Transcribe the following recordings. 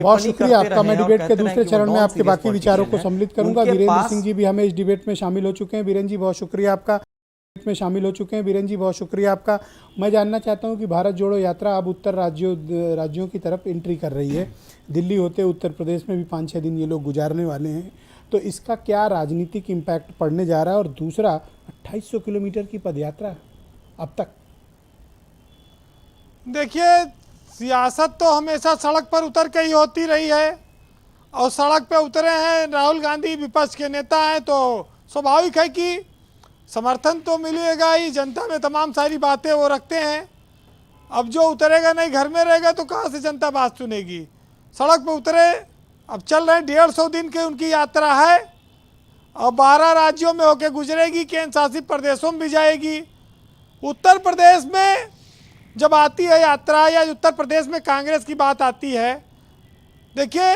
बहुत शुक्रिया आपका। मैं डिबेट के दूसरे चरण में आपके बाकी विचारों को सम्मिलित करूंगा। वीरेंद्र सिंह जी भी हमें इस डिबेट में शामिल हो चुके हैं। वीरेंद्र जी बहुत शुक्रिया आपका। वीरेंद्र जी बहुत शुक्रिया आपका। मैं जानना चाहता हूं कि भारत जोड़ो यात्रा अब उत्तर राज्यों की तरफ एंट्री कर रही है। दिल्ली होते उत्तर प्रदेश में भी 5-6 दिन ये लोग गुजारने वाले हैं, तो इसका क्या राजनीतिक इम्पैक्ट पड़ने जा रहा है? और दूसरा, 2800 किलोमीटर की पदयात्रा अब तक। देखिए, सियासत तो हमेशा सड़क पर उतर के ही होती रही है, और सड़क पे उतरे हैं राहुल गांधी, विपक्ष के नेता हैं, तो स्वाभाविक है कि समर्थन तो मिलेगा ही। जनता में तमाम सारी बातें वो रखते हैं। अब जो उतरेगा नहीं, घर में रहेगा, तो कहाँ से जनता बात सुनेगी? सड़क पे उतरे, अब चल रहे 150 दिन की उनकी यात्रा है, और 12 राज्यों में होके गुजरेगी, केंद्र शासित प्रदेशों में भी जाएगी। उत्तर प्रदेश में जब आती है यात्रा, या उत्तर प्रदेश में कांग्रेस की बात आती है, देखिए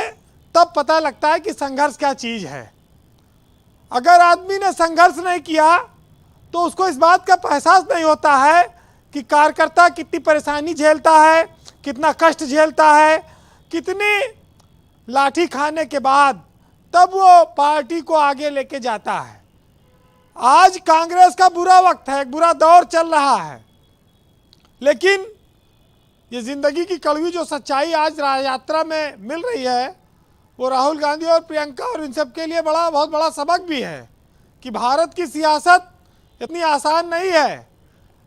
तब पता लगता है कि संघर्ष क्या चीज़ है। अगर आदमी ने संघर्ष नहीं किया तो उसको इस बात का एहसास नहीं होता है कि कार्यकर्ता कितनी परेशानी झेलता है, कितना कष्ट झेलता है, कितनी लाठी खाने के बाद तब वो पार्टी को आगे लेके जाता है। आज कांग्रेस का बुरा वक्त है, एक बुरा दौर चल रहा है, लेकिन ये जिंदगी की कड़वी जो सच्चाई आज यात्रा में मिल रही है, वो राहुल गांधी और प्रियंका और इन सब के लिए बहुत बड़ा सबक भी है कि भारत की सियासत इतनी आसान नहीं है,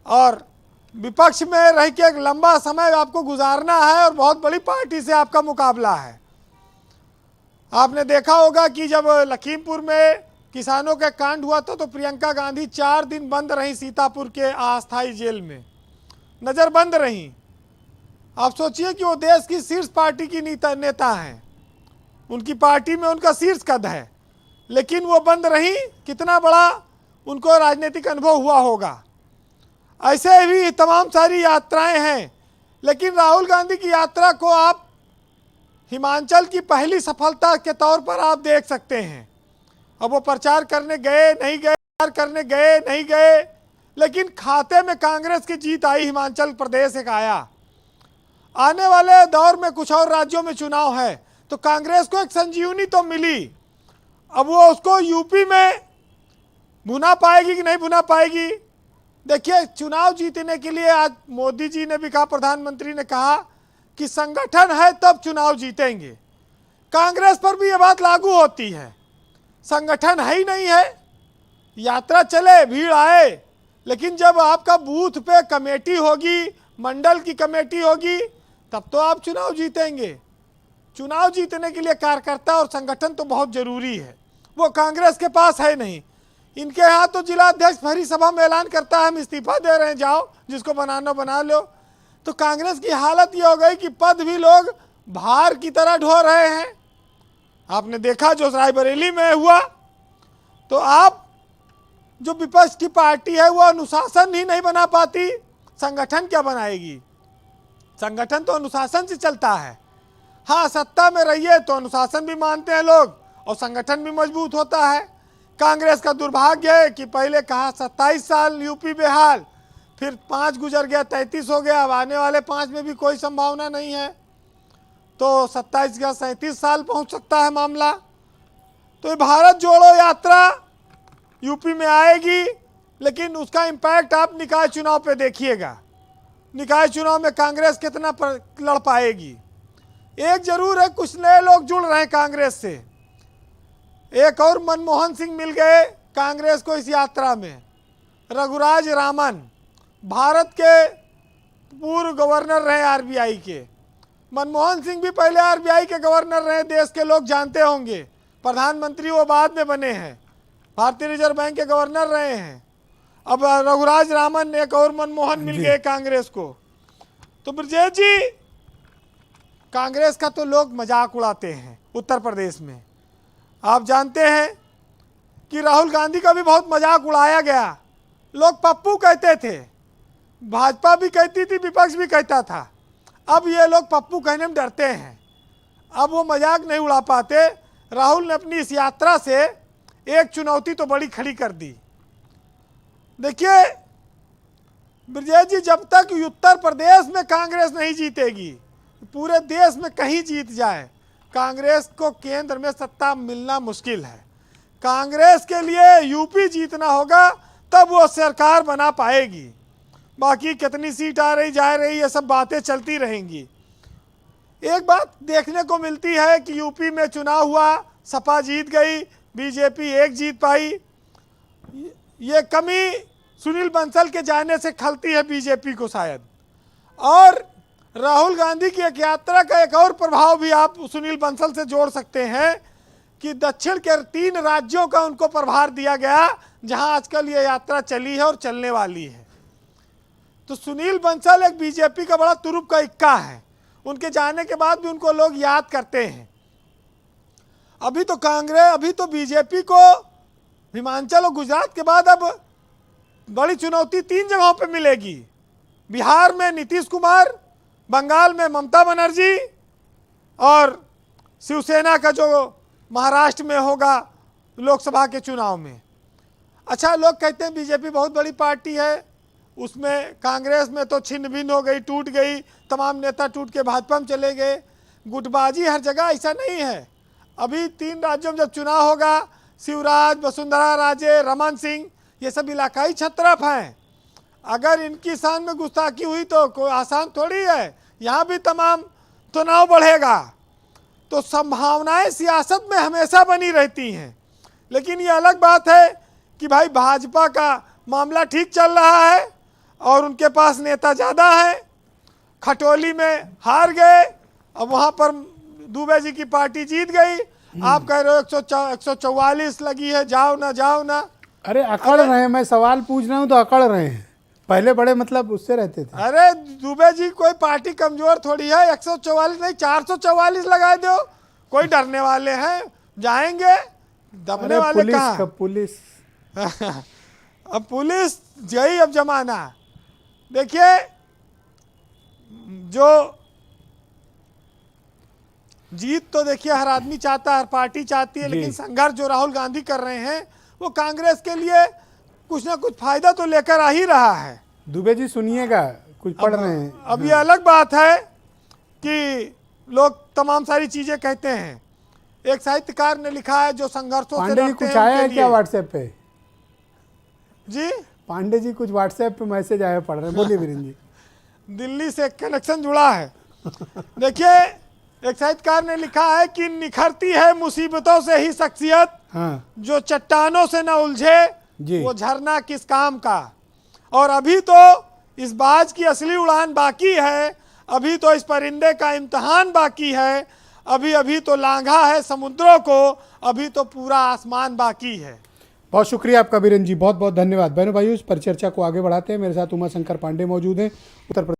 और विपक्ष में रह के एक लंबा समय आपको गुजारना है, और बहुत बड़ी पार्टी से आपका मुकाबला है। आपने देखा होगा कि जब लखीमपुर में किसानों का कांड हुआ था, तो प्रियंका गांधी 4 दिन बंद रही सीतापुर के अस्थायी जेल में, नज़रबंद रहीं। आप सोचिए कि वो देश की शीर्ष पार्टी की नेता हैं, उनकी पार्टी में उनका शीर्ष कद है, लेकिन वो बंद रही। कितना बड़ा उनको राजनीतिक अनुभव हुआ होगा। ऐसे भी तमाम सारी यात्राएं हैं, लेकिन राहुल गांधी की यात्रा को आप हिमाचल की पहली सफलता के तौर पर आप देख सकते हैं। अब वो प्रचार करने गए नहीं गए, प्रचार करने गए नहीं गए, लेकिन खाते में कांग्रेस की जीत आई। हिमाचल प्रदेश एक आया। आने वाले दौर में कुछ और राज्यों में चुनाव है, तो कांग्रेस को एक संजीवनी तो मिली। अब वो उसको यूपी में भुना पाएगी कि नहीं भुना पाएगी? देखिए, चुनाव जीतने के लिए आज मोदी जी ने भी कहा, प्रधानमंत्री ने कहा कि संगठन है तब चुनाव जीतेंगे। कांग्रेस पर भी ये बात लागू होती है। संगठन है ही नहीं है, यात्रा चले, भीड़ आए, लेकिन जब आपका बूथ पे कमेटी होगी, मंडल की कमेटी होगी, तब तो आप चुनाव जीतेंगे। चुनाव जीतने के लिए कार्यकर्ता और संगठन तो बहुत जरूरी है, वो कांग्रेस के पास है नहीं। इनके यहाँ तो जिला अध्यक्ष भरी सभा में ऐलान करता है हम इस्तीफा दे रहे हैं, जाओ जिसको बनाना बना लो। तो कांग्रेस की हालत ये हो गई कि पद भी लोग भार की तरह ढो रहे हैं। आपने देखा जो रायबरेली में हुआ। तो आप जो विपक्ष की पार्टी है वो अनुशासन ही नहीं बना पाती, संगठन क्या बनाएगी? संगठन तो अनुशासन से चलता है। हाँ, सत्ता में रहिए तो अनुशासन भी मानते हैं लोग, और संगठन भी मजबूत होता है। कांग्रेस का दुर्भाग्य है कि पहले कहा 27 साल यूपी बेहाल, फिर 5 गुजर गया, 33 हो गया, अब आने वाले 5 में भी कोई संभावना नहीं है, तो 27 या 37 साल पहुंच सकता है मामला। तो ये भारत जोड़ो यात्रा यूपी में आएगी, लेकिन उसका इम्पैक्ट आप निकाय चुनाव पे देखिएगा। निकाय चुनाव में कांग्रेस कितना लड़ पाएगी। एक जरूर है, कुछ नए लोग जुड़ रहे हैं कांग्रेस से। एक और मनमोहन सिंह मिल गए कांग्रेस को इस यात्रा में। रघुराज रामन, भारत के पूर्व गवर्नर रहे आरबीआई के। मनमोहन सिंह भी पहले आरबीआई के गवर्नर रहे, देश के लोग जानते होंगे। प्रधानमंत्री वो बाद में बने हैं, भारतीय रिजर्व बैंक के गवर्नर रहे हैं। अब रघुराज रामन, एक और मनमोहन मिल गए कांग्रेस को। तो ब्रजेश जी, कांग्रेस का तो लोग मजाक उड़ाते हैं उत्तर प्रदेश में। आप जानते हैं कि राहुल गांधी का भी बहुत मजाक उड़ाया गया। लोग पप्पू कहते थे, भाजपा भी कहती थी, विपक्ष भी कहता था। अब ये लोग पप्पू कहने में डरते हैं, अब वो मजाक नहीं उड़ा पाते। राहुल ने अपनी इस यात्रा से एक चुनौती तो बड़ी खड़ी कर दी। देखिए ब्रजेश जी, जब तक उत्तर प्रदेश में कांग्रेस नहीं जीतेगी, पूरे देश में कहीं जीत जाए, कांग्रेस को केंद्र में सत्ता मिलना मुश्किल है। कांग्रेस के लिए यूपी जीतना होगा, तब वो सरकार बना पाएगी। बाकी कितनी सीट आ रही जा रही, ये सब बातें चलती रहेंगी। एक बात देखने को मिलती है कि यूपी में चुनाव हुआ, सपा जीत गई, बीजेपी एक जीत पाई। ये कमी सुनील बंसल के जाने से खलती है बीजेपी को शायद। और राहुल गांधी की एक यात्रा का एक और प्रभाव भी आप सुनील बंसल से जोड़ सकते हैं कि दक्षिण के 3 राज्यों का उनको प्रभार दिया गया, जहां आजकल ये यात्रा चली है और चलने वाली है। तो सुनील बंसल एक बीजेपी का बड़ा तुरुप का इक्का है। उनके जाने के बाद भी उनको लोग याद करते हैं। अभी तो बीजेपी को हिमाचल और गुजरात के बाद अब बड़ी चुनौती 3 जगहों पे मिलेगी। बिहार में नीतीश कुमार, बंगाल में ममता बनर्जी, और शिवसेना का जो महाराष्ट्र में होगा लोकसभा के चुनाव में। अच्छा, लोग कहते हैं बीजेपी बहुत बड़ी पार्टी है, उसमें कांग्रेस में तो छिन्न भिन्न हो गई, टूट गई, तमाम नेता टूट के भाजपा में चले गए। गुटबाजी हर जगह ऐसा नहीं है। अभी 3 राज्यों में जब चुनाव होगा, शिवराज, वसुंधरा राजे, रमन सिंह, ये सब इलाकाई छत्रप हैं। अगर इनकी शान में गुस्ताखी हुई तो कोई आसान थोड़ी है, यहाँ भी तमाम तनाव बढ़ेगा। तो संभावनाएं सियासत में हमेशा बनी रहती हैं। लेकिन ये अलग बात है कि भाई भाजपा का मामला ठीक चल रहा है और उनके पास नेता ज़्यादा है। खटोली में हार गए, अब वहाँ पर दुबे जी की पार्टी जीत गई। आप कह रहे हो 144 लगी है, जाओ ना। अरे अकड़ रहे हैं, मैं सवाल पूछ रहा हूँ तो अकड़ रहे हैं। पहले बड़े मतलब उससे रहते थे। अरे दुबे जी कोई पार्टी कमजोर थोड़ी है, 144 नहीं 444 लगा दो, कोई डरने वाले हैं? जाएंगे, दबने वाले कहाँ? पुलिस अब पुलिस यही अब जमाना। देखिए, जो जीत तो देखिए हर आदमी चाहता है, हर पार्टी चाहती है, लेकिन संघर्ष जो राहुल गांधी कर रहे हैं वो कांग्रेस के लिए कुछ ना कुछ फायदा तो लेकर आ ही रहा है। दुबे जी सुनिएगा, कुछ पढ़ रहे हैं। अब ये अलग बात है कि लोग तमाम सारी चीजें कहते हैं। एक साहित्यकार ने लिखा है, जो संघर्षों से पांडे जी कुछ आया है क्या व्हाट्सएप पे? जी पांडे जी कुछ व्हाट्सएप पे मैसेज आया, पढ़ रहे हैं। बोलिए वीरेंद्र जी। दिल्ली से कनेक्शन जुड़ा है। देखिए, एक साहित्यकार ने लिखा है कि निखरती है मुसीबतों से ही शख्सियत, हाँ। जो चट्टानों से न उलझे जी। वो झरना किस काम का। और अभी तो इस बाज की असली उड़ान बाकी है, अभी तो इस परिंदे का इम्तिहान बाकी है, अभी तो लांघा है समुद्रों को, अभी तो पूरा आसमान बाकी है। बहुत शुक्रिया आपका वीरेंद्र जी, बहुत बहुत धन्यवाद। बहनों भाइयों, इस परिचर्चा को आगे बढ़ाते हैं। मेरे साथ उमा शंकर पांडे मौजूद हैं, उत्तर प्रदेश